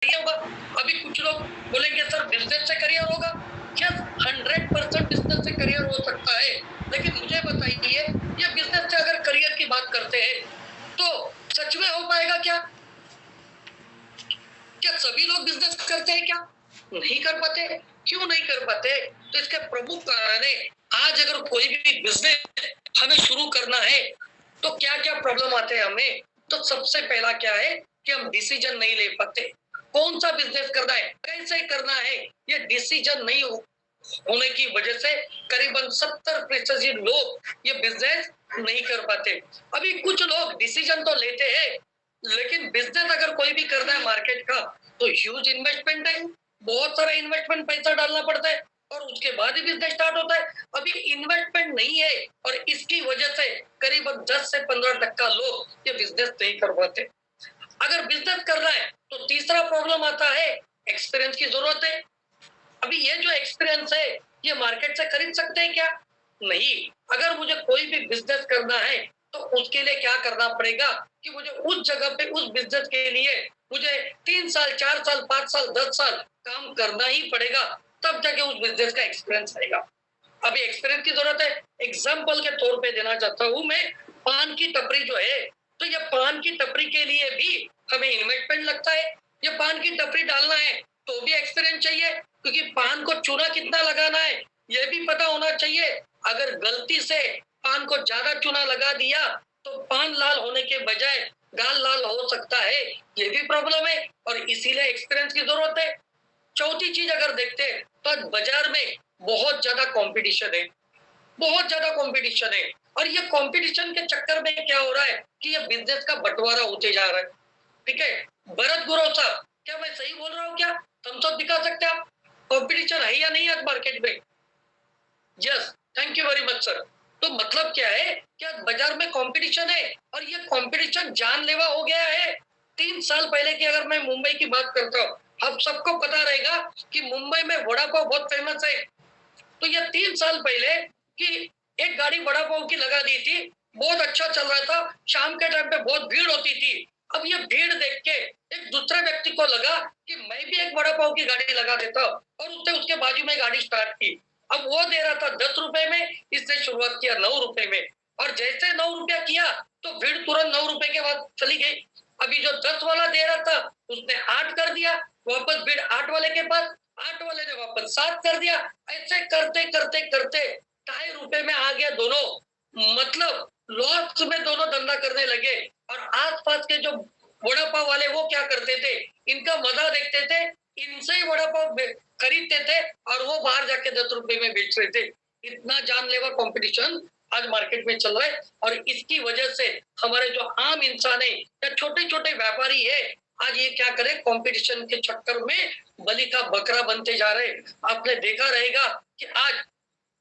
Career होगा। अभी कुछ लोग बोलेंगे सर बिजनेस से करियर होगा। यस, 100% बिजनेस से करियर हो सकता है, लेकिन मुझे बताइए ये बिजनेस से अगर करियर की बात करते हैं तो सच में हो पाएगा क्या? क्या सभी लोग बिजनेस करते हैं? क्या नहीं कर पाते? क्यों नहीं कर पाते? तो इसके प्रमुख कारण है, आज अगर कोई भी बिजनेस हमें शुरू करना है तो क्या क्या प्रॉब्लम आते हैं हमें। तो सबसे पहला क्या है कि हम डिसीजन नहीं ले पाते। कौन सा बिजनेस करना है, कैसे करना है, ये डिसीजन नहीं होने की वजह से करीबन 70% लोग ये बिजनेस नहीं कर पाते। अभी कुछ लोग डिसीजन तो लेते हैं, लेकिन बिजनेस अगर कोई भी करना है मार्केट का तो ह्यूज इन्वेस्टमेंट है, बहुत सारा इन्वेस्टमेंट पैसा डालना पड़ता है और उसके बाद ही बिजनेस स्टार्ट होता है। अभी इन्वेस्टमेंट नहीं है और इसकी वजह से करीबन 10 से 15% लोग ये बिजनेस नहीं कर पाते। अगर बिजनेस करना है तो तीसरा प्रॉब्लम आता है, एक्सपीरियंस की जरूरत है। अभी ये जो एक्सपीरियंस है ये मार्केट से खरीद सकते हैं क्या? नहीं। अगर मुझे कोई भी बिजनेस करना है तो उसके लिए क्या करना पड़ेगा कि मुझे उस जगह पे उस बिजनेस के लिए मुझे 3 साल 4 साल 5 साल 10 साल काम करना ही पड़ेगा, तब जाके उस बिजनेस का एक्सपीरियंस आएगा। अभी एक्सपीरियंस की जरूरत है। एग्जाम्पल के तौर पे देना चाहता हूँ मैं, पान की टपरी जो है, तो ये पान की टपरी के लिए भी हमें इन्वेस्टमेंट लगता है। ये पान की टपरी डालना है तो भी एक्सपीरियंस चाहिए, क्योंकि पान को चूना कितना लगाना है ये भी पता होना चाहिए। अगर गलती से पान को ज्यादा चूना लगा दिया तो पान लाल होने के बजाय गाल लाल हो सकता है, ये भी प्रॉब्लम है और इसीलिए एक्सपीरियंस की जरूरत है। चौथी चीज अगर देखते हैं तो बाजार में बहुत ज्यादा कंपटीशन है, बहुत ज्यादा कंपटीशन है और ये कंपटीशन के चक्कर में क्या हो रहा है कि ये बिजनेस का बंटवारा होते जा रहा है। ठीक है, भरत गुरव साहब, क्या मैं सही बोल रहा हूँ? क्या थम्स अप दिखा सकते हैं आप? कंपटीशन है या नहीं आज मार्केट में? Yes, thank you very much sir. तो मतलब क्या है कि बाजार में कंपटीशन है और ये कंपटीशन जानलेवा हो गया है। 3 साल पहले की अगर मैं मुंबई की बात करता हूँ, अब सबको पता रहेगा कि मुंबई में वड़ा पाव बहुत फेमस है। तो ये 3 साल पहले कि एक गाड़ी वड़ा पाव की लगा दी थी, बहुत अच्छा चल रहा था, शाम के टाइम पे बहुत भीड़ होती थी। अब ये भीड़ देख के एक दूसरे व्यक्ति को लगा कि मैं भी एक वड़ा पाव की गाड़ी लगा देता हूँ और उसने उसके बाजू में गाड़ी स्टार्ट की। अब वो दे रहा था 10 रुपए में, इसने शुरुआत किया 9 रुपए में और जैसे 9 रुपया किया तो भीड़ तुरंत 9 रुपए के बाद चली गई। अभी जो 10 वाला दे रहा था उसने 8 कर दिया, वापस भीड़ 8 वाले के पास, 8 वाले ने वापस 7 कर दिया। ऐसे करते करते करते 2.5 रुपए में आ गया दोनों, मतलब लॉस में दोनों धंधा करने लगे। और आसपास के जो वड़ा पाव वाले वो क्या करते थे, इनका मजा देखते थे, इनसे ही वड़ा पाव खरीदते थे और वो बाहर जाके 10 रुपए में बेच रहे थे। इतना जानलेवा कंपटीशन आज मार्केट में चल रहा है और इसकी वजह से हमारे जो आम इंसान है या छोटे छोटे व्यापारी है, आज ये क्या करे, कंपटीशन के चक्कर में बलि का बकरा बनते जा रहे। आपने देखा रहेगा कि आज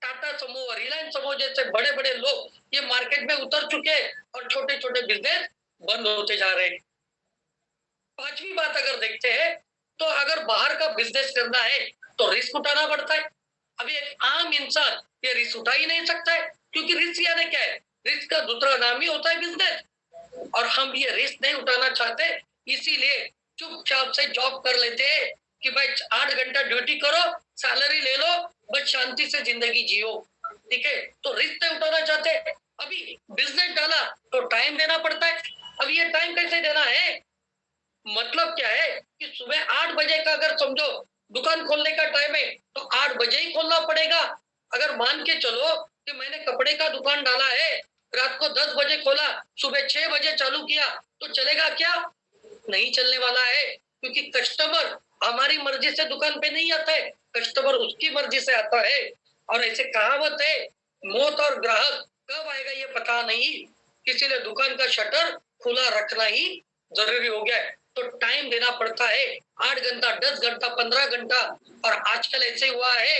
टाटा समूह, रिलायंस समूह जैसे बड़े बड़े लोग ये मार्केट में उतर चुके हैं और छोटे छोटे बिजनेस बंद होते जा रहे हैं। पांचवी बात अगर देखते हैं तो अगर बाहर का बिजनेस करना है तो रिस्क उठाना पड़ता है। अभी एक आम इंसान ये रिस्क उठा ही नहीं सकता है, क्योंकि रिस्क यानी क्या है, रिस्क का दूसरा नाम ही होता है बिजनेस और हम ये रिस्क नहीं उठाना चाहते, इसीलिए चुपचाप से जॉब कर लेते हैं कि भाई 8 घंटा ड्यूटी करो, सैलरी ले लो, बस शांति से जिंदगी जियो। ठीक है, तो रिस्क नहीं उठाना चाहते। अभी बिजनेस डाला तो टाइम देना पड़ता है। अब ये टाइम कैसे देना है, मतलब क्या है कि सुबह 8 बजे का अगर समझो दुकान खोलने का टाइम है तो 8 बजे ही खोलना पड़ेगा। अगर मान के चलो कि मैंने कपड़े का दुकान डाला है, रात को 10 बजे खोला, सुबह 6 बजे चालू किया, तो चलेगा क्या? नहीं चलने वाला है, क्योंकि कस्टमर हमारी मर्जी से दुकान पे नहीं आता है, कस्टमर उसकी मर्जी से आता है। और ऐसे कहावत है, मौत और ग्राहक कब आएगा ये पता नहीं, इसीलिए दुकान का शटर खुला रखना ही जरूरी हो गया है। तो टाइम देना पड़ता है, 8 घंटा 10 घंटा 15 घंटा। और आजकल ऐसे हुआ है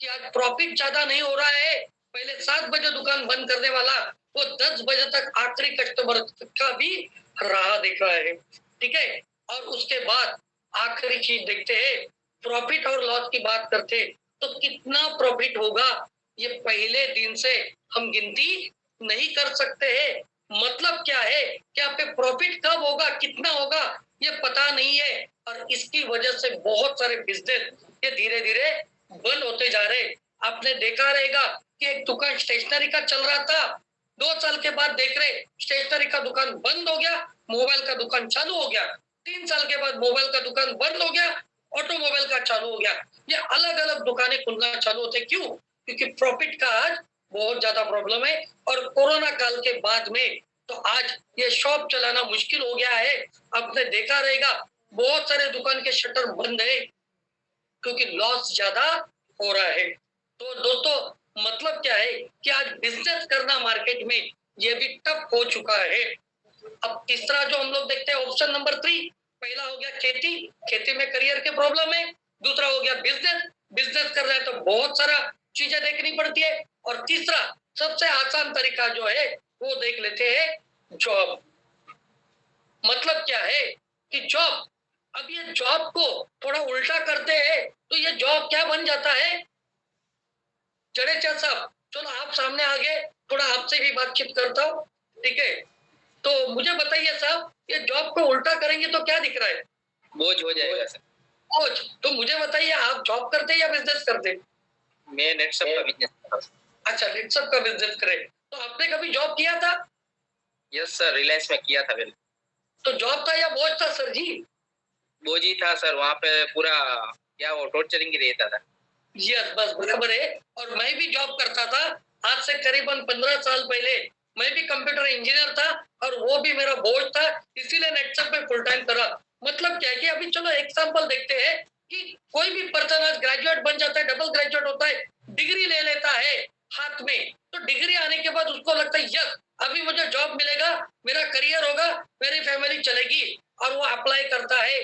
कि आज प्रॉफिट ज्यादा नहीं हो रहा है, पहले 7 बजे दुकान बंद करने वाला वो 10 बजे तक आखिरी कस्टमर का भी राह देखा है। ठीक है, और उसके बाद आखिरी चीज देखते हैं, प्रॉफिट और लॉस की बात करते तो कितना प्रॉफिट होगा ये पहले दिन से हम गिनती नहीं कर सकते हैं। मतलब क्या है कि आप पे प्रॉफिट कब होगा, कितना होगा, ये पता नहीं है। और इसकी वजह से बहुत सारे बिजनेस ये धीरे धीरे बंद होते जा रहे। आपने देखा रहेगा कि एक दुकान स्टेशनरी का चल रहा था, 2 साल के बाद देख रहे स्टेशनरी का दुकान बंद हो गया, मोबाइल का दुकान चालू हो गया। 3 साल के बाद मोबाइल का दुकान बंद हो गया, ऑटोमोबाइल का चालू हो गया। ये अलग अलग दुकानें खुलना चालू होते, क्यों? क्योंकि प्रॉफिट का आज बहुत ज्यादा प्रॉब्लम है। और कोरोना काल के बाद में तो आज ये शॉप चलाना मुश्किल हो गया है। आपने देखा रहेगा बहुत सारे दुकान के शटर बंद है क्योंकि लॉस ज्यादा हो रहा है। तो दोस्तों मतलब क्या है कि आज बिजनेस करना मार्केट में ये भी टफ हो चुका है। अब तीसरा जो हम लोग देखते हैं ऑप्शन नंबर 3, पहला हो गया खेती, खेती में करियर के प्रॉब्लम है। दूसरा हो गया बिजनेस, बिजनेस कर रहे हैं तो बहुत सारा चीजें देखनी पड़ती है। और तीसरा सबसे आसान तरीका जो है वो देख लेते हैं जॉब। मतलब क्या है कि जॉब, अब ये जॉब को थोड़ा उल्टा करते हैं तो ये जॉब क्या बन जाता है? जडेजा साहब चलो आप सामने आ गए, थोड़ा आपसे भी बातचीत करता हूँ, ठीक है? तो मुझे बताइए साहब, ये जॉब को उल्टा करेंगे तो क्या दिख रहा है? बोझ हो जाएगा सर। बोझ। तो मुझे बताइए आप जॉब करते हैं या बिजनेस करते हैं? मैं नेटसप का बिजनेस करता हूं। अच्छा, नेटसप का बिजनेस करे। तो आपने कभी जॉब किया था? यस सर, रिलायंस में किया था पहले। तो जॉब था या बोझ था सर जी? बोझ ही था सर, वहाँ पे पूरा क्या वो टॉर्चरिंग ही रहता था। यस, बस बराबर है। और मैं भी जॉब करता था आज से करीबन 15 साल पहले। मैं भी कंप्यूटर इंजीनियर था और वो भी मेरा बोझ था, इसीलिए नेटसप में फुल टाइम करा। मतलब क्या है कि अभी चलो एग्जांपल देखते हैं कि कोई भी पर्सन आज ग्रेजुएट बन जाता है, डबल ग्रेजुएट होता है, डिग्री ले लेता है हाथ में, तो डिग्री आने के बाद उसको लगता है यस अभी मुझे जॉब मिलेगा, मेरा करियर होगा, मेरी फैमिली चलेगी, और वो अप्लाई करता है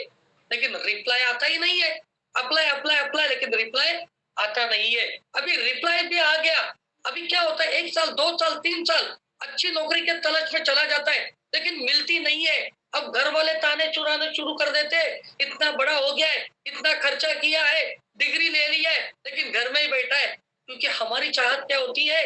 लेकिन रिप्लाई आता ही नहीं है। अप्लाई अप्लाई अप्लाई लेकिन रिप्लाई आता नहीं है। अभी रिप्लाई भी आ गया, अभी क्या होता है 1 साल 2 साल 3 साल अच्छी नौकरी के तलाश में चला जाता है लेकिन मिलती नहीं है। अब घर वाले ताने चुराने शुरू कर देते, इतना बड़ा हो गया है, इतना खर्चा किया है, डिग्री ले ली है लेकिन घर में ही बैठा है। क्योंकि हमारी चाहत क्या होती है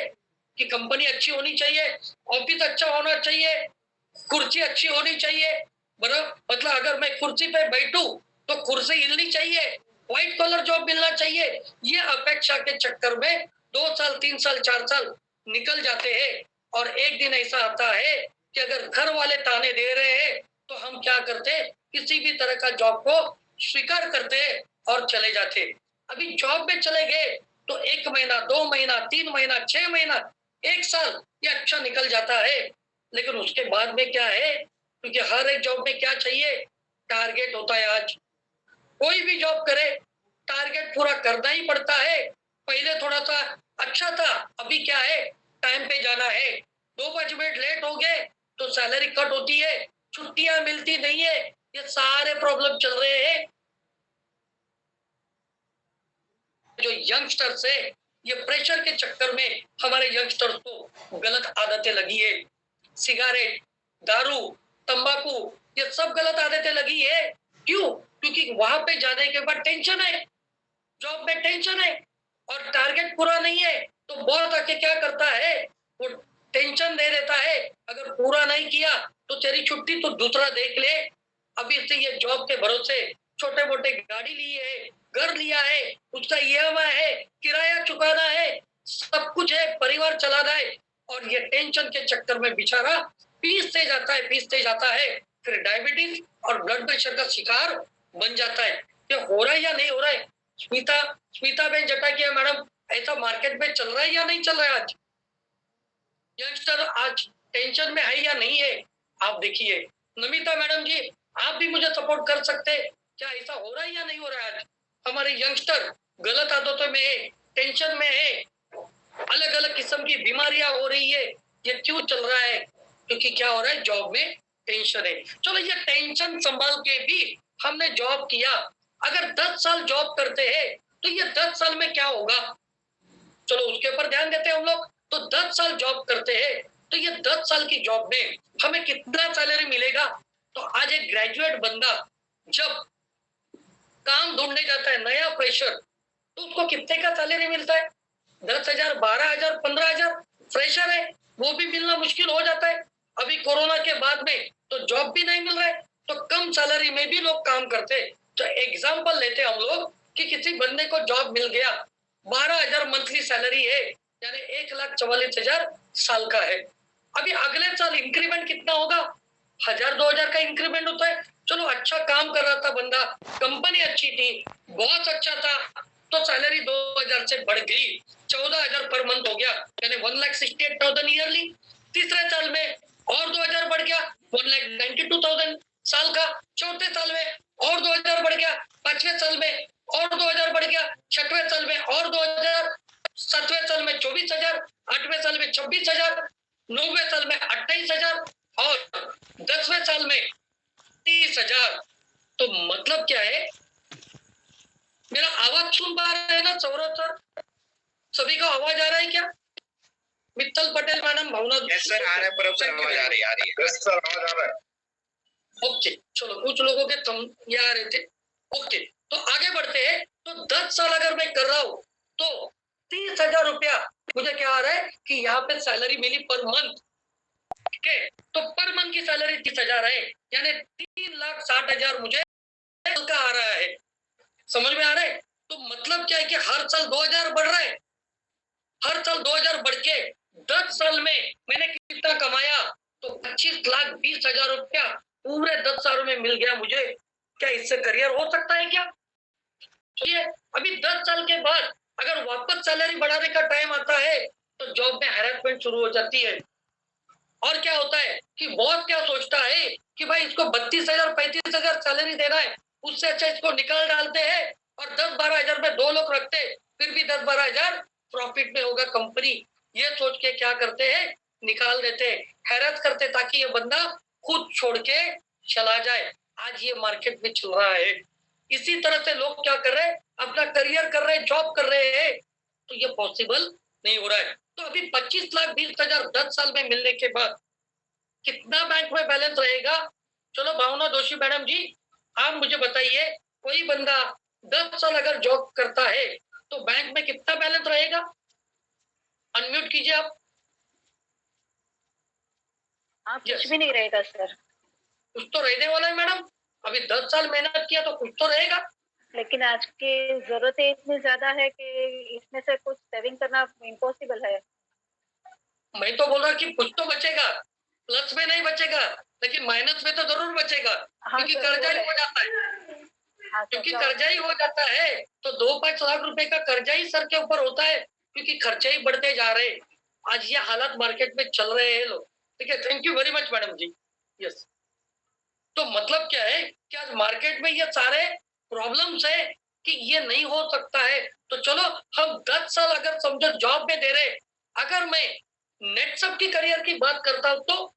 कि कंपनी अच्छी होनी चाहिए, ऑफिस अच्छा होना चाहिए, कुर्सी अच्छी होनी चाहिए। बराबर, मतलब अगर मैं कुर्सी पे बैठूं तो कुर्सी हिलनी चाहिए, व्हाइट कॉलर जॉब मिलना चाहिए। ये अपेक्षा के चक्कर में 2 साल 3 साल 4 साल निकल जाते हैं। और एक दिन ऐसा आता है कि अगर घर वाले ताने दे रहे हैं तो हम क्या करते, किसी भी तरह का जॉब को स्वीकार करते और चले जाते। अभी जॉब में चले गए तो 1 महीना 2 महीना 3 महीना 6 महीना 1 साल ये अच्छा निकल जाता है। लेकिन उसके बाद में क्या है, क्योंकि हर एक जॉब में क्या चाहिए, टारगेट होता है। आज कोई भी जॉब करे टारगेट पूरा करना ही पड़ता है। पहले थोड़ा सा अच्छा था, अभी क्या है टाइम पे जाना है, 2-5 मिनट लेट हो गए तो सैलरी कट होती है, छुट्टियां मिलती नहीं है, ये सारे प्रॉब्लम चल रहे हैं। जो यंगस्टर्स है ये प्रेशर के चक्कर में हमारे यंगस्टर्स को गलत आदतें लगी है, सिगारेट, दारू, तंबाकू, ये सब गलत आदतें लगी है। क्यों? क्योंकि वहां पे जाने के बाद टेंशन है, जॉब में टेंशन है और टारगेट पूरा नहीं है तो बॉस आके क्या करता है, वो टेंशन दे देता है, अगर पूरा नहीं किया तो तेरी छुट्टी तो दूसरा देख ले। अभी से ये जॉब के भरोसे छोटे मोटे गाड़ी ली है, घर लिया है, उसका ईएमआई है, किराया चुकाना है, सब कुछ है, परिवार चलाना है, और ये टेंशन के चक्कर में बेचारा पीसते जाता है, फिर डायबिटीज और ब्लड प्रेशर का शिकार बन जाता है। ये हो रहा है या नहीं हो रहा है? स्मिता स्मिता बेन जटाकिया मैडम, ऐसा मार्केट में चल रहा है या नहीं चल रहा है? आज यंगस्टर आज टेंशन में है या नहीं है? आप देखिए। नमिता मैडम जी, आप भी मुझे सपोर्ट कर सकते हैं, क्या ऐसा हो रहा है या नहीं हो रहा है? आज हमारे यंगस्टर गलत आदतों में है, टेंशन में है, अलग अलग किस्म की बीमारियां हो रही है। ये क्यों चल रहा है? क्योंकि क्या हो रहा है, जॉब में टेंशन है। चलो ये टेंशन संभाल के भी हमने जॉब किया, अगर 10 साल जॉब करते हैं तो ये 10 साल में क्या होगा, चलो उसके ऊपर ध्यान देते हैं हम लोग। तो 10 साल जॉब करते हैं तो ये 10 साल की जॉब में हमें कितना सैलरी मिलेगा? तो आज एक ग्रेजुएट बंदा जब काम ढूंढने जाता है, नया फ्रेशर, तो उसको कितने का सैलरी मिलता है? 10,000, 12,000, 15,000। फ्रेशर है वो भी मिलना मुश्किल हो जाता है। अभी कोरोना के बाद में तो जॉब भी नहीं मिल रहा है तो कम सैलरी में भी लोग काम करते हैं। तो एग्जाम्पल लेते हम लोग कि किसी बंदे को जॉब मिल गया, 12,000 मंथली सैलरी है, यानी 1,44,000 साल का है। अभी अगले साल इंक्रीमेंट कितना होगा? 1,000-2,000 का इंक्रीमेंट होता है। चलो अच्छा काम कर रहा था बंदा, कंपनी अच्छी थी, बहुत अच्छा था, तो सैलरी 2,000 से बढ़ गई, 14,000 पर मंथ हो गया, यानी 1,68,000 ईयरली। तीसरे साल में और 2,000 बढ़ गया, 1,92,000 साल का। चौथे साल में और 2,000 बढ़ गया, पांचवें साल में और 2,000 बढ़ गया, छठवें साल में और 2,000, सातवें साल में 24,000, आठवें साल में 26,000, नौवें साल में 28,000 और 10वें साल में 30,000। तो मतलब क्या है? मेरा आवाज सुन पा रहे हैं ना सौरभ सर? सभी का आवाज आ रहा है क्या? मित्तल पटेल मैडम, भावना? यस सर, आ रहा है, परब सर आवाज आ रही है। यस सर, आवाज आ रहा है। ओके, चलो कुछ लोगों के थम ये आ रहे थे। ओके, तो आगे बढ़ते हैं। तो 10 साल अगर मैं कर रहा हूं तो 30,000 रुपया मुझे क्या आ रहा है कि यहाँ पे सैलरी मिली पर मंथ। ठीक है, तो पर मंथ की सैलरी 30,000 है, यानी 3,60,000 मुझे का आ रहा है। समझ में आ रहा है? तो मतलब क्या है कि हर साल 2,000 बढ़ रहा है, हर साल 2,000 बढ़ के 10 साल में मैंने कितना कमाया? तो 25,20,000 रुपया पूरे 10 सालों में मिल गया मुझे। क्या इससे करियर हो सकता है क्या? चलिए, अभी 10 साल के बाद अगर वापस सैलरी बढ़ाने का टाइम आता है तो जॉब में हैरेसमेंट शुरू हो जाती है। और क्या होता है कि बॉस क्या सोचता है कि भाई इसको 32,000 35,000 सैलरी देना है, उससे अच्छा इसको निकाल डालते हैं और 10-12,000 में 2 लोग रखते, फिर भी 10-12,000 प्रॉफिट में होगा कंपनी। ये सोच के क्या करते हैं? निकाल देते, हैरत करते ताकि ये बंदा खुद छोड़ के चला जाए। आज ये मार्केट में चल रहा है। इसी तरह से लोग क्या कर रहे हैं? अपना करियर कर रहे हैं, जॉब कर रहे हैं, तो ये पॉसिबल नहीं हो रहा है। तो अभी 25,20,000 10 साल में मिलने के बाद कितना बैंक में बैलेंस रहेगा? चलो भावना दोषी मैडम जी, आप मुझे बताइए, कोई बंदा 10 साल अगर जॉब करता है तो बैंक में कितना बैलेंस रहेगा? अनम्यूट कीजिए आप। कुछ भी नहीं रहेगा सर। कुछ तो रहने वाला है मैडम। अभी 10 साल मेहनत किया तो कुछ तो रहेगा। लेकिन आज की जरूरत इतनी ज्यादा है कि इसमें से कुछ सेविंग करना इम्पॉसिबल है। मैं तो बोल रहा कि कुछ तो बचेगा, प्लस में नहीं बचेगा, लेकिन माइनस में तो जरूर बचेगा। क्योंकि कर्जा ही हो जाता है, क्योंकि कर्जा ही हो जाता है तो 2-5 लाख रुपए का कर्जा ही सर के ऊपर होता है, क्योंकि खर्चे ही बढ़ते जा रहे हैं। आज ये हालात मार्केट में चल रहे हैं लोग। ठीक है, thank you very much madam ji. Yes, तो मतलब क्या है कि आज मार्केट में ये सारे प्रॉब्लम्स है कि ये नहीं हो सकता है। तो चलो हम 10 साल अगर समझो जॉब में दे रहे, अगर मैं नेटसप की करियर की बात करता हूं तो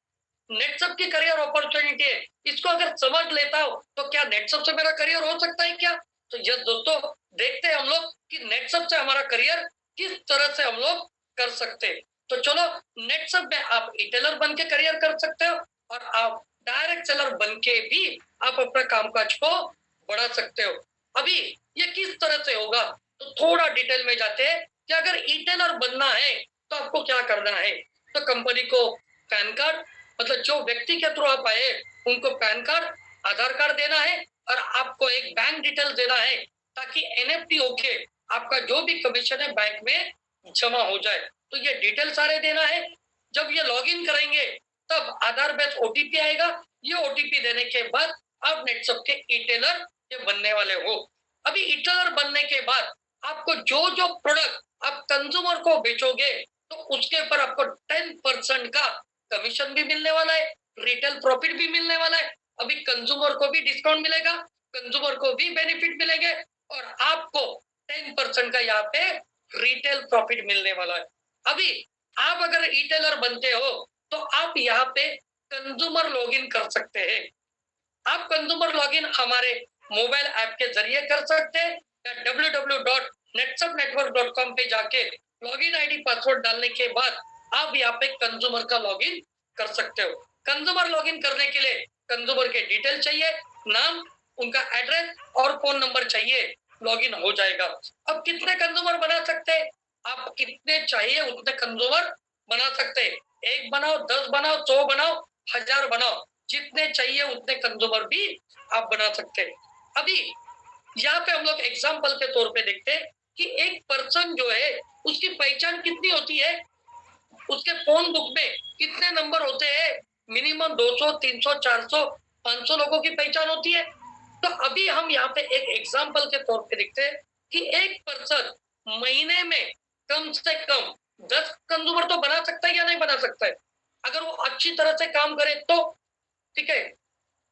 नेटसप की करियर अपॉर्चुनिटी है, इसको अगर समझ लेता हूं तो क्या नेटसप से मेरा करियर हो सकता है क्या? तो यस दोस्तों, देखते हैं हम लोग कि नेटसप से हमारा करियर किस तरह से हम लोग कर सकते हैं। तो चलो, नेटसप में आप रिटेलर बन के करियर कर सकते हो और आप डायरेक्ट सेलर बन के भी आप अपना कामकाज को बढ़ा सकते हो। अभी ये किस तरह से होगा तो थोड़ा डिटेल में जाते हैं कि अगर रिटेलर बनना है तो आपको क्या करना है। तो कंपनी को पैन कार्ड, मतलब जो व्यक्ति के थ्रू आप आए उनको पैन कार्ड, आधार कार्ड देना है और आपको एक बैंक डिटेल देना है ताकि एनएफटी होके आपका जो भी कमीशन है बैंक में जमा हो जाए। तो ये डिटेल सारे देना है। जब ये लॉगिन करेंगे तब आधार बेस्ड ओटीपी आएगा। ये ओटीपी देने के बाद आप नेटसप के रिटेलर ये बनने वाले हो। अभी रिटेलर बनने के बाद आपको जो जो प्रोडक्ट आप कंज्यूमर को बेचोगे तो उसके ऊपर आपको 10% का कमीशन भी मिलने वाला है, रिटेल प्रॉफिट भी मिलने वाला है। अभी कंज्यूमर को भी डिस्काउंट मिलेगा, कंज्यूमर को भी बेनिफिट मिलेंगे और आपको 10% का यहाँ पे रिटेल प्रॉफिट मिलने वाला है। अभी आप अगर रिटेलर बनते हो तो आप यहाँ पे कंज्यूमर लॉगिन कर सकते हैं। आप कंज्यूमर लॉगिन हमारे मोबाइल ऐप के जरिए कर सकते हैं या www.netsupnetwork.com पे जाके लॉगिन आईडी पासवर्ड डालने के बाद आप यहाँ पे कंज्यूमर का लॉगिन कर सकते हो। कंज्यूमर लॉगिन करने के लिए कंज्यूमर के डिटेल चाहिए, नाम, उनका एड्रेस और फोन नंबर चाहिए, लॉगिन हो जाएगा। अब कितने कंज्यूमर बना सकते हैं? आप कितने चाहिए उतने कंज्यूमर बना सकते हैं। 1 बनाओ, 10 बनाओ, 100 बनाओ, 1000 बनाओ, जितने चाहिए उतने कंज्यूमर भी आप बना सकते हैं। अभी यहाँ पे हम लोग एग्जाम्पल के तौर पे देखते हैं कि एक पर्सन जो है उसकी पहचान कितनी होती है, उसके फोन बुक में कितने नंबर होते हैं, मिनिमम 200, 300, 400, 500 लोगों की पहचान होती है। तो अभी हम यहाँ पे एक एग्जाम्पल के तौर पे देखते हैं कि एक पर्सन महीने में कम से कम 10 कंज्यूमर तो बना सकता है या नहीं बना सकता है, अगर वो अच्छी तरह से काम करे तो। ठीक है,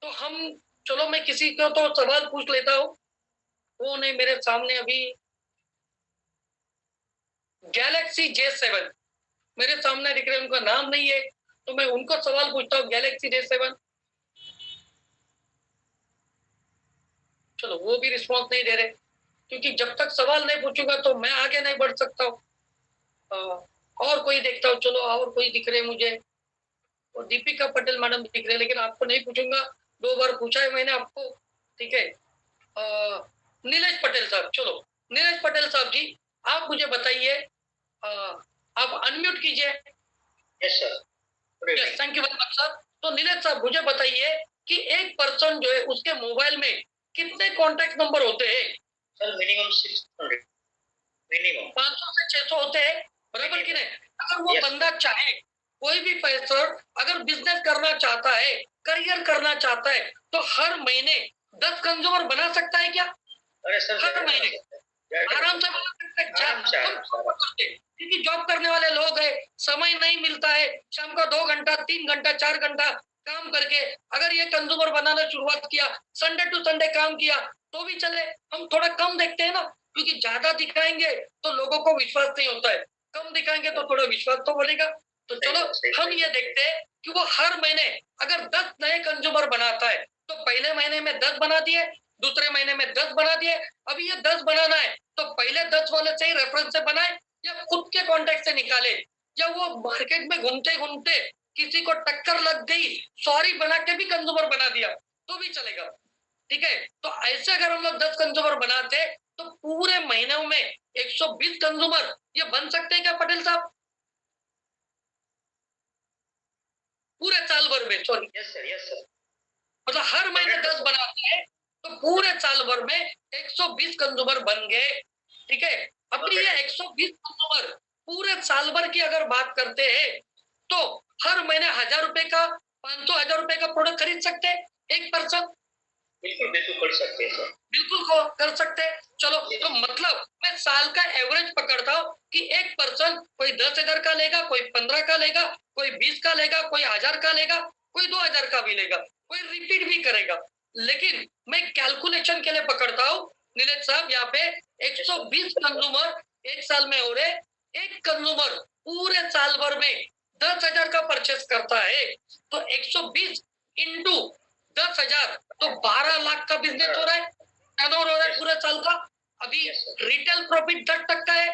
तो हम चलो मैं किसी को तो सवाल पूछ लेता हूँ, वो नहीं मेरे सामने अभी गैलेक्सी J7 मेरे सामने दिख रहे, उनका नाम नहीं है, तो मैं उनको सवाल पूछता हूँ, गैलेक्सी J7। चलो वो भी रिस्पॉन्स नहीं दे रहे, क्योंकि जब तक सवाल नहीं पूछूंगा तो मैं आगे नहीं बढ़ सकता हूँ। और कोई देखता हूँ, चलो और कोई दिख रहे मुझे, और दीपिका पटेल मैडम दिख रहे, लेकिन आपको नहीं पूछूंगा, 2 बार पूछा है मैंने आपको। ठीक है, नीलेश पटेल साहब, चलो नीलेश पटेल साहब जी, आप मुझे बताइए, आप अनम्यूट कीजिए। Yes sir. Yes, thank you very much sir. तो नीलेश साहब मुझे बताइए कि एक पर्सन जो है उसके मोबाइल में कितने कॉन्टैक्ट नंबर होते हैं? सर मिनिमम 600, मिनिमम 500 से 600 होते हैं, बराबर कि नहीं? अगर वो Yes. बंदा चाहे, कोई भी पर्सन अगर बिजनेस करना चाहता है, करियर करना चाहता है, तो हर महीने 10 कंज्यूमर बना सकता है क्या? अरे सर हर महीने आराम से बना सकता है। आराम से, आराम से, आराम क्योंकि जॉब करने वाले लोग हैं, समय नहीं मिलता है, शाम का 2 घंटा, 3 घंटा, 4 घंटा काम करके अगर ये कंज्यूमर बनाना शुरुआत किया, संडे टू संडे काम किया तो भी चले। हम थोड़ा कम देखते हैं ना, क्योंकि ज्यादा दिखाएंगे तो लोगों को विश्वास नहीं होता है, कम दिखाएंगे तो थोड़ा विश्वास तो बढ़ेगा। तो चलो हम ये देखते हैं कि वो हर महीने अगर 10 नए कंज्यूमर बनाता है, तो पहले महीने में 10 बना दिए, दूसरे महीने में 10 बना दिए। अभी ये 10 बनाना है तो पहले 10 वाले से ही रेफरेंस से बनाए, या खुद के कॉन्टेक्ट से निकाले, या वो मार्केट में घूमते घूमते किसी को टक्कर लग गई, सॉरी बना के भी कंज्यूमर बना दिया तो भी चलेगा। ठीक है, तो ऐसे अगर हम लोग 10 कंज्यूमर बनाते तो पूरे महीनों में 120 कंज्यूमर ये बन सकते हैं क्या पटेल साहब? पूरे साल भर में, sorry, yes sir, yes sir. मतलब हर महीने 10 बनाते हैं तो पूरे साल भर में 120 कंज्यूमर बन गए। ठीक है, अपनी ये 120 कंज्यूमर पूरे साल भर की अगर बात करते हैं तो हर महीने 1000 रुपए का, 500 1000 रुपए का प्रोडक्ट खरीद सकते हैं एक पर्सन। बिल्कुल बिल्कुल कर सकते हैं सर। बिल्कुल कर सकते हैं। चलो तो मतलब मैं साल का एवरेज पकड़ता हूँ कि एक पर्सन कोई 10,000 का लेगा, कोई 15 का लेगा, कोई 20 का लेगा, कोई 1000 का लेगा, कोई 2000 का भी लेगा, कोई रिपीट भी करेगा। लेकिन मैं कैलकुलेशन के लिए पकड़ता हूँ नीलेश साहब, यहाँ पे 120 कंज्यूमर एक साल में हो रहे, एक कंज्यूमर पूरे साल भर में 10,000 का परचेस करता है, तो 120 इंटू 10,000 तो 12 लाख का बिजनेस हो रहा है, टर्नओवर हो रहा है पूरे साल का। अभी रिटेल प्रॉफिट 10% है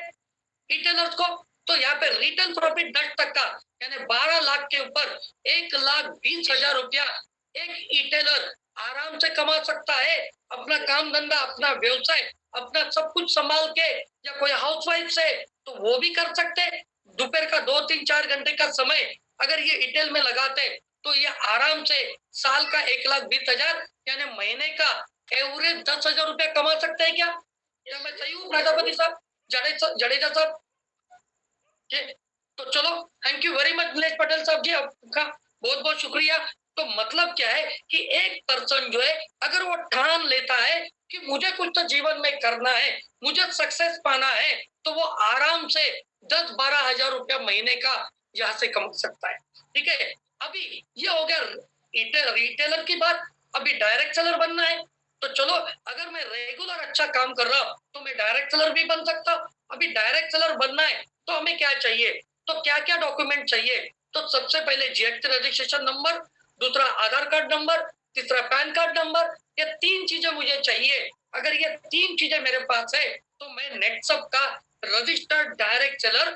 रिटेलर्स को, तो यहाँ पे रिटेल प्रॉफिट 10%, यानी 12 लाख के ऊपर 1,20,000 रुपया एक रिटेलर आराम से कमा सकता है। अपना काम धंधा, अपना व्यवसाय, अपना सब कुछ संभाल के, या कोई हाउसवाइफ से तो वो भी कर सकते। दोपहर का 2, 3, 4 घंटे का समय अगर ये रिटेल में लगाते तो ये आराम से साल का 1,20,000 यानी महीने का एवरेज 10,000 रुपया कमा सकते हैं क्या? क्या मैं सही हूँ प्रजापति साहब, जडेजा साहब? तो चलो, thank you very much Nilesh Patel साहब जी, आपका बहुत बहुत शुक्रिया। तो मतलब क्या है कि एक पर्सन जो है अगर वो ठान लेता है कि मुझे कुछ तो जीवन में करना है, मुझे सक्सेस पाना है, तो वो आराम से 10-12 हजार रुपया महीने का यहाँ से कमा सकता है। ठीक है, अभी ये हो गया रिटेलर की बात। अभी डायरेक्ट सेलर बनना है तो चलो, अगर मैं रेगुलर अच्छा काम कर रहा हूँ तो मैं डायरेक्ट सेलर भी बन सकता हूँ। अभी डायरेक्ट सेलर बनना है तो हमें क्या चाहिए, तो क्या क्या डॉक्यूमेंट चाहिए? तो सबसे पहले जीएसटी रजिस्ट्रेशन नंबर, दूसरा आधार कार्ड नंबर, तीसरा पैन कार्ड नंबर, ये 3 चीजें मुझे चाहिए। अगर ये 3 चीजें मेरे पास है तो मैं नेटसप का रजिस्टर्ड डायरेक्ट सेलर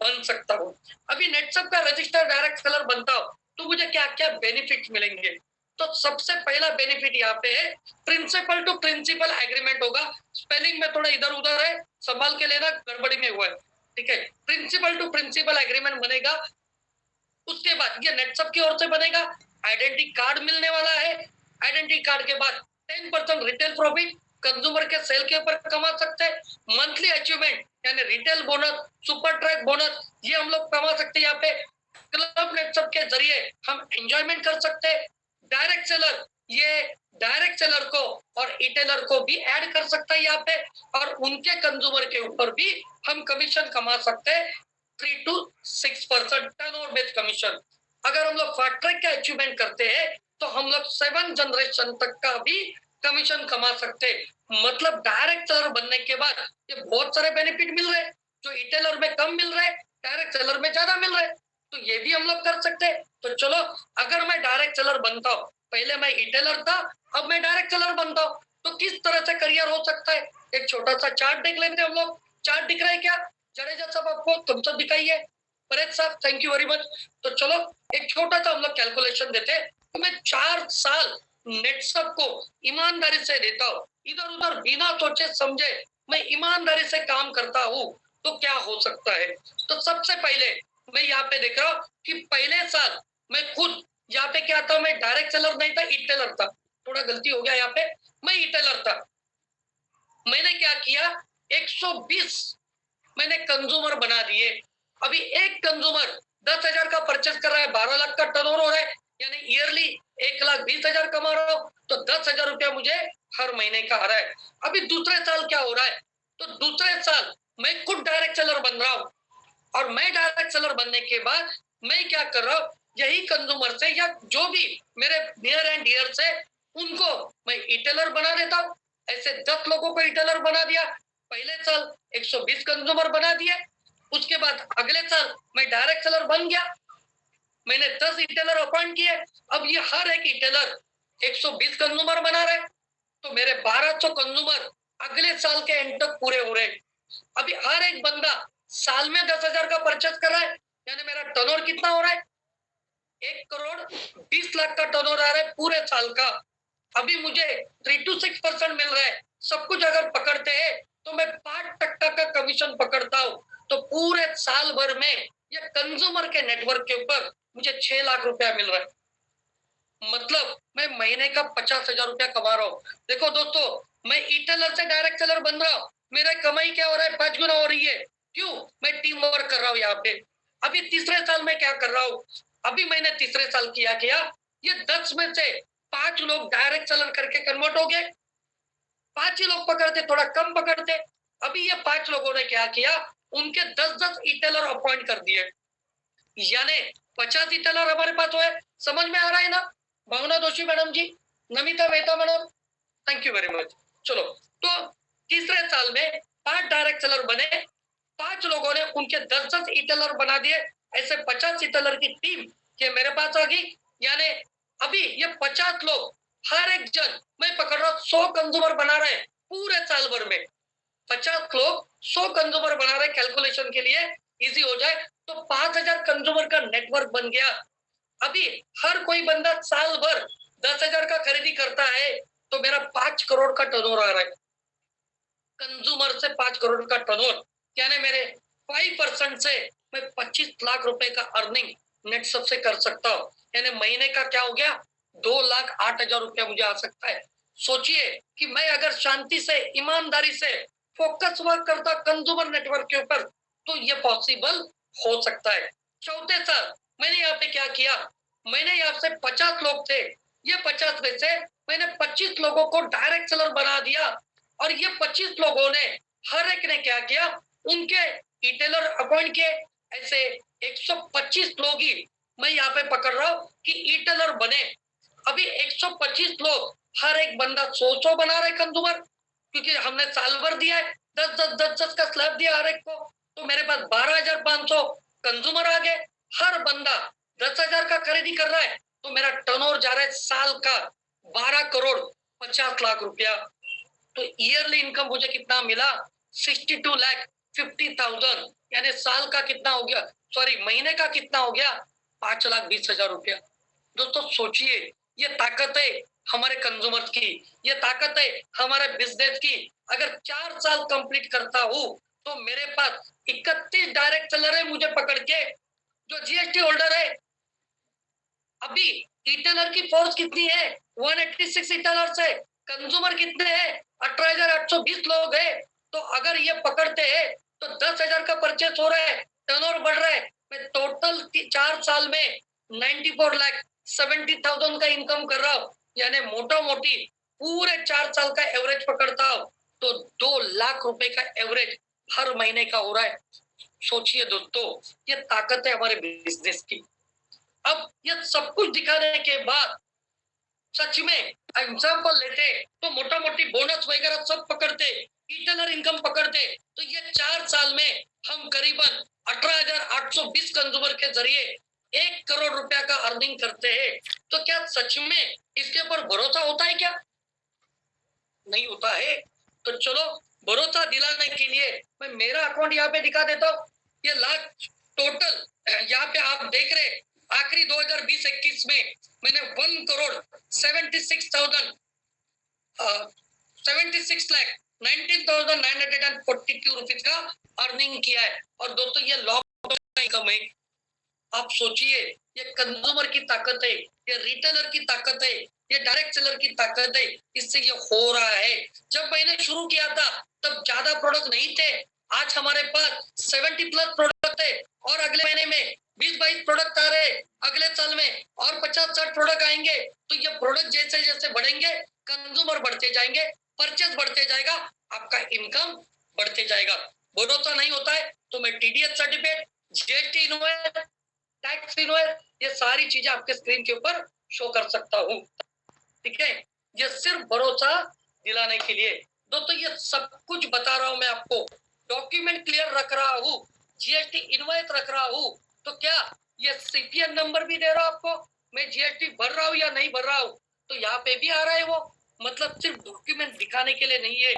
बन सकता हूँ। अभी नेटसप का रजिस्टर्ड डायरेक्ट सेलर बनता हूँ तो मुझे क्या क्या बेनिफिट मिलेंगे? तो सबसे पहला बेनिफिट यहाँ पे है, प्रिंसिपल टू प्रिंसिपल एग्रीमेंट होगा। स्पेलिंग में थोड़ा इधर उधर है, संभाल के लेना, गड़बड़ी में हुआ है। ठीक है, प्रिंसिपल टू प्रिंसिपल एग्रीमेंट बनेगा। उसके बाद ये नेटसप की ओर से बनेगा, आइडेंटिटी कार्ड मिलने वाला है। आइडेंटिटी कार्ड के बाद 10% रिटेल प्रॉफिट, कंज्यूमर के सेल के ऊपर कमा सकते हैं, मंथली अचीवमेंट यानी retail bonus, super track bonus, ये हम लोग कमा सकते हैं। यहाँ पे क्लब नेटवर्क के जरिए हम एंजॉयमेंट कर सकते हैं। डायरेक्ट सेलर, ये डायरेक्ट सेलर को और रिटेलर को भी ऐड कर सकता है यहाँ पे, और उनके कंज्यूमर के ऊपर भी हम कमीशन कमा सकते हैं 3 to 6% टर्नओवर बेस्ड कमीशन। अगर हम लोग फास्ट ट्रैक का अचीवमेंट करते हैं तो हम लोग 7 जनरेशन तक का भी कमीशन कमा सकते हैं। मतलब डायरेक्ट सेलर बनने के बाद ये बहुत सारे बेनिफिट मिल रहे हैं, जो रिटेलर में कम मिल रहे हैं डायरेक्ट सेलर में ज्यादा मिल रहे हैं, तो ये भी हम लोग कर सकते हैं। तो चलो, अगर मैं डायरेक्ट सेलर बनता हूँ, पहले मैं रिटेलर था, अब मैं डायरेक्ट सेलर बनता हूँ, तो किस तरह से करियर हो सकता है, एक छोटा सा चार्ट देख लेते हैं हम लोग। चार्ट दिख रहा है क्या जडेजा साहब आपको? तुम सब दिखाइए। परेश साहब थैंक यू वेरी मच। तो चलो एक छोटा सा हम लोग कैलकुलेशन देते हैं। तो मैं 4 साल नेटसप को ईमानदारी से देता हूँ, इधर उधर बिना सोचे समझे मैं ईमानदारी से काम करता हूँ, तो क्या हो सकता है। तो सबसे पहले मैं यहाँ पे देख रहा हूँ कि पहले साल मैं खुद यहाँ पे क्या था, मैं डायरेक्ट सेलर नहीं था, रिटेलर था। थोड़ा गलती हो गया यहाँ पे, मैं रिटेलर था। मैंने क्या किया, 120 मैंने कंज्यूमर बना दिए। अभी एक कंज्यूमर 10,000 का परचेस कर रहा है, 12 लाख का टर्नओवर हो रहा है, यानी ईयरली 1,20,000 कमा रहा हूँ, तो 10,000 रुपया मुझे हर महीने का आ रहा है। अभी दूसरे साल क्या हो रहा है, तो दूसरे साल मैं खुद डायरेक्ट सेलर बन रहा हूँ, और मैं डायरेक्ट सेलर बनने के बाद मैं क्या कर रहा हूँ, यही कंज्यूमर से या जो भी मेरे नियर एंड डियर से, उनको मैं रिटेलर बना देता हूँ। ऐसे 10 लोगों को रिटेलर बना दिया, पहले साल 120 कंज्यूमर बना दिए। उसके बाद अगले साल मैं डायरेक्ट सेलर बन गया, मैंने 10 रिटेलर अपॉइंट किए। अब ये हर एक रिटेलर 120 कंज्यूमर बना रहे, तो मेरे 1200 कंज्यूमर अगले साल के एंड तक पूरे हो रहे। अभी हर एक बंदा साल में 10,000 का परचेस कर रहा है, यानी मेरा टर्नओवर कितना हो रहा है, 1,20,00,000 का टर्नओवर आ रहा है पूरे साल का। अभी मुझे 3 to 6% मिल रहा है। सब कुछ अगर पकड़ते हैं तो मैं 5% का कमीशन पकड़ता हूँ, तो पूरे साल भर में ये कंज्यूमर के नेटवर्क के ऊपर मुझे 6 लाख रुपया मिल रहा है। मतलब मैं महीने का 50,000 रुपया कमा रहा हूँ। देखो दोस्तों, मैं रिटेलर से डायरेक्ट सेलर बन रहा हूँ, मेरा कमाई क्या हो रहा है, 5 गुना हो रही है। क्यों? मैं टीम वर्क कर रहा हूँ यहाँ पे। अभी तीसरे साल में क्या कर रहा हूँ, अभी मैंने तीसरे साल किया ये 10 में से 5 लोग डायरेक्ट सेलर करके कन्वर्ट हो गए। 5 ही लोग पकड़ते, थोड़ा कम पकड़ते। अभी ये 5 लोगों ने क्या किया, उनके 10-10 रिटेलर अपॉइंट कर दिए, यानी 50 रिटेलर हमारे पास हुए। समझ में आ रहा है ना Bhavna Doshi madam ji, Namita Mehta madam, thank you very much. चलो, तो तीसरे साल में 5 डायरेक्ट सेलर बने, 5 लोगों ने उनके 10-10 रिटेलर बना दिए। ऐसे 50 रिटेलर की टीम ये मेरे पास आ गई, यानी अभी ये 50 लोग, हर एक जन मैं पकड़ रहा हूँ 100 कंज्यूमर बना रहे हैं पूरे साल भर में। 50 लोग 100 कंज्यूमर बना रहे, कैलकुलेशन के लिए इजी हो जाए, तो 5,000 कंज्यूमर का नेटवर्क बन गया। अभी हर कोई बंदा साल भर 10,000 का खरीदी करता है, तो मेरा 5 करोड़ का टर्नओवर आ रहा है। कंज्यूमर से 5 करोड़ का टर्नओवर, यानी मेरे 5% से मैं 25 लाख रुपए का अर्निंग नेट सबसे कर सकता हूँ। यानी महीने का क्या हो गया, 2,08,000 रुपया मुझे आ सकता है। सोचिए कि मैं अगर शांति से, ईमानदारी से फोकस वर्क करता कंज्यूमर नेटवर्क के ऊपर, तो ये पॉसिबल हो सकता है। चौथे साल मैंने यहाँ पे क्या किया, मैंने यहाँ से 50 लोग थे, ये 50 में से मैंने 25 लोगों को डायरेक्ट सेलर बना दिया, और ये 25 लोगों ने हर एक ने क्या किया, उनके रिटेलर अपॉइंट किए। ऐसे 125 लोग ही मैं यहाँ पे पकड़ रहा हूँ कि रिटेलर बने। अभी 125 लोग, हर एक बंदा 100 बना रहे कंज्यूमर, क्योंकि हमने साल भर दिया है, 10 का स्लैब दिया हर एक को, तो मेरे पास 12,500 कंज्यूमर आ गए। हर बंदा 10,000 का खरीदी कर रहा है, तो मेरा टर्नओवर जा रहा है साल का 12 करोड़ 50 लाख रुपया। तो ईयरली इनकम मुझे कितना मिला, 62,50,000, यानी साल का कितना हो गया, सॉरी महीने का कितना हो गया, 5,20,000 रुपया। दोस्तों सोचिए, ये ताकत है हमारे कंज्यूमर्स की, ये ताकत है हमारे बिजनेस की। अगर 4 साल कंप्लीट करता हूँ, तो मेरे पास 31 डायरेक्ट सेलर है मुझे पकड़ के, जो जीएसटी होल्डर है। अभी रिटेलर की फोर्स कितनी है, 186 रिटेलर्स है, कंज्यूमर कितने हैं? 18,820 लोग हैं। तो अगर ये पकड़ते हैं तो 10,000 का परचेस हो रहा है, टर्नओवर बढ़ रहा है, मैं टोटल 4 साल में 94,70,000 का इनकम कर रहा हूँ, यानी मोटा मोटी पूरे 4 साल का एवरेज पकड़ता हूँ तो 2 लाख रुपए का एवरेज हर महीने का हो रहा है। सोचिए दोस्तों, ये ताकत है हमारे बिजनेस की। अब ये सब कुछ दिखाने के बाद सच में एग्जाम्पल लेते तो मोटा मोटी बोनस वगैरह सब पकड़ते, इटरनल इनकम पकड़ते, तो ये 4 साल में हम करीबन 18,820 कंज्यूमर के जरिए 1 करोड़ रुपया का अर्निंग करते हैं। तो क्या सच में इसके ऊपर भरोसा होता है क्या? नहीं होता है। तो चलो भरोसा दिलाने के लिए मैं मेरा अकाउंट यहाँ पे दिखा देता हूँ। ये लाख टोटल यहाँ पे आप देख रहे, आखिरी 2020-21 में मैंने 1,76,19,942 रुपीज का अर्निंग किया है। और दोस्तों ये लॉकडाउन इनकम है। आप सोचिए, ये कंज्यूमर की ताकत है, ये रिटेलर की ताकत है, ये डायरेक्ट सेलर की ताकत है, इससे ये हो रहा है। जब मैंने शुरू किया था तब ज्यादा प्रोडक्ट नहीं थे, आज हमारे पास 70+ प्रोडक्ट है और अगले महीने में 20-22 प्रोडक्ट आ रहे, अगले साल में और 50-60 प्रोडक्ट आएंगे। तो ये प्रोडक्ट जैसे जैसे बढ़ेंगे, कंज्यूमर बढ़ते जाएंगे, परचेज बढ़ते जाएगा, आपका इनकम बढ़ते जाएगा। भरोसा नहीं होता है तो मैं TDS certificate, GST invoice, tax invoice, ये सारी चीजें आपके स्क्रीन के ऊपर शो कर सकता हूँ। ठीक है, ये सिर्फ भरोसा दिलाने के लिए। दोस्तों ये सब कुछ बता रहा हूं मैं आपको, डॉक्यूमेंट क्लियर रख रहा हूँ, GST इनवॉइस रख रहा हूँ। तो क्या ये CPN नंबर भी दे रहा हूं आपको, मैं GST भर रहा हूँ या नहीं भर रहा हूँ, तो यहाँ पे भी आ रहा है वो। मतलब सिर्फ डॉक्यूमेंट दिखाने के लिए नहीं है।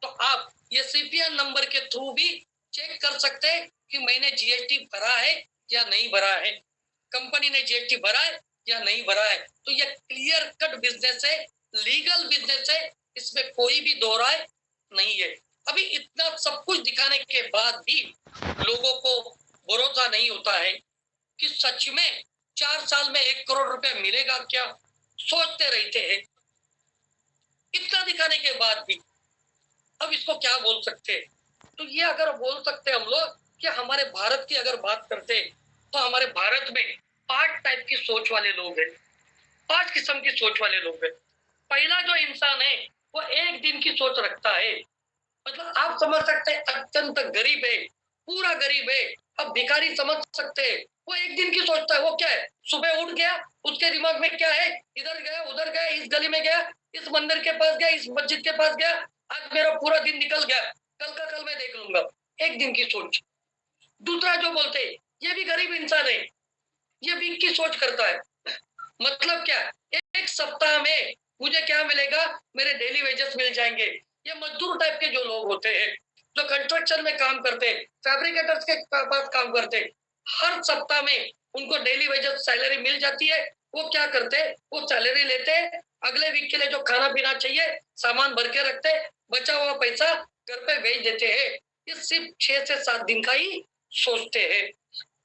तो आप ये CPN नंबर के थ्रू भी चेक कर सकते हैं कि मैंने GST भरा है या नहीं भरा है, कंपनी ने GST भरा है या नहीं भरा है। तो ये क्लियर कट बिजनेस है, लीगल बिजनेस है, इसमें कोई भी दो राय नहीं है। अभी इतना सब कुछ दिखाने के बाद भी लोगों को भरोसा नहीं होता है कि सच में 4 साल में 1 करोड़ रुपया मिलेगा क्या, सोचते रहते हैं। इतना दिखाने के बाद भी अब इसको क्या बोल सकते हैं? तो ये अगर बोल सकते हम लोग कि हमारे भारत की अगर बात करते तो हमारे भारत में 5 टाइप की सोच वाले लोग हैं, 5 किस्म की सोच वाले लोग हैं। पहला जो इंसान है वो एक दिन की सोच रखता है, मतलब आप समझ सकते हैं अत्यंत गरीब है, पूरा गरीब है। अब भिखारी समझ सकते हैं, वो एक दिन की सोचता है। वो क्या है, सुबह उठ गया, उसके दिमाग में क्या है, इधर गया उधर गया, इस गली में गया, इस मंदिर के पास गया, इस मस्जिद के पास गया, आज मेरा पूरा दिन निकल गया, कल का कल मैं देख लूंगा, एक दिन की सोच। दूसरा जो बोलते हैं, ये भी गरीब इंसान है, ये वीक की सोच करता है। मतलब क्या, एक सप्ताह में मुझे क्या मिलेगा, मेरे डेली वेजेस मिल जाएंगे। ये मजदूर टाइप के जो लोग होते हैं, जो कंस्ट्रक्शन में काम करते हैं, फैब्रिकेटर्स के पास काम करते हैं, हर सप्ताह में उनको डेली वेजेस सैलरी मिल जाती है। वो क्या करते, वो सैलरी लेते, अगले वीक के लिए जो खाना पीना चाहिए सामान भर के रखते, बचा हुआ पैसा घर पे भेज देते हैं। ये सिर्फ 6 से 7 दिन का ही सोचते हैं।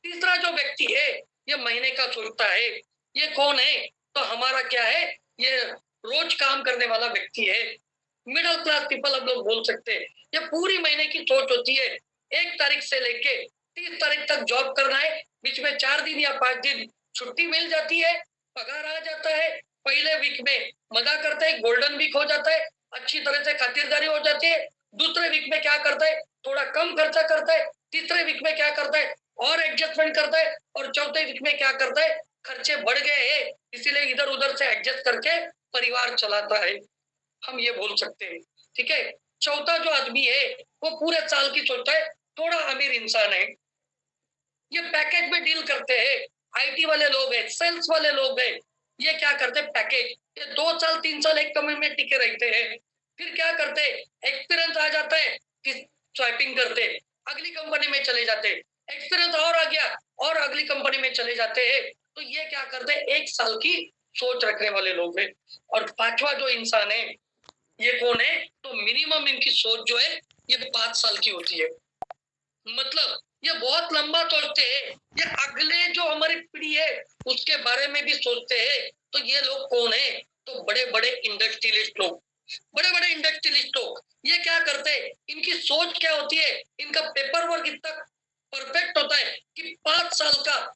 तीसरा जो व्यक्ति है, ये महीने का सोचता है। ये कौन है, तो हमारा क्या है, ये रोज काम करने वाला व्यक्ति है, मिडिल क्लास पीपल हम लोग बोल सकते हैं। ये पूरी महीने की सोच होती है, 1 तारीख से लेके 30 तारीख तक जॉब करना है, बीच में 4 दिन या 5 दिन छुट्टी मिल जाती है, पगार आ जाता है। पहले वीक में मजा करते हैं, गोल्डन वीक हो जाता है, अच्छी तरह से खातिरदारी हो जाती है। दूसरे वीक में क्या करता है, थोड़ा कम खर्चा करता है। तीसरे वीक में क्या करता है, और एडजस्टमेंट करता है। और चौथे वीक में क्या करता है, खर्चे बढ़ गए हैं इसीलिए इधर उधर से एडजस्ट करके परिवार चलाता है, हम ये बोल सकते हैं। ठीक है, चौथा जो आदमी है वो पूरे साल की सोचता है, थोड़ा अमीर इंसान है, ये पैकेज में डील करते हैं। IT वाले लोग हैं, सेल्स वाले लोग हैं, ये क्या करते हैं, पैकेज, ये 2 साल 3 साल एक कंपनी में टिके रहते हैं, फिर क्या करते हैं, एक्सपीरियंस आ जाता है कि स्वाइपिंग करते, अगली कंपनी में चले जाते, एक्सपीरियंस और आ गया और अगली कंपनी में चले जाते हैं। तो ये क्या करते हैं, 1 साल की सोच रखने वाले लोग हैं। और 5वां जो इंसान है, ये कौन है, तो मिनिमम इनकी सोच जो है ये 5 साल की होती है। मतलब ये बहुत लंबा सोचते हैं, ये अगले जो हमारी पीढ़ी है उसके बारे में भी सोचते हैं। तो ये लोग कौन है, तो बड़े बड़े इंडस्ट्रियलिस्ट लोग, बड़े बड़े इंडस्ट्रियलिस्ट लोग ये क्या करते हैं, इनकी सोच क्या होती है, इनका पेपर वर्क इतना परफेक्ट होता है कि 5 साल का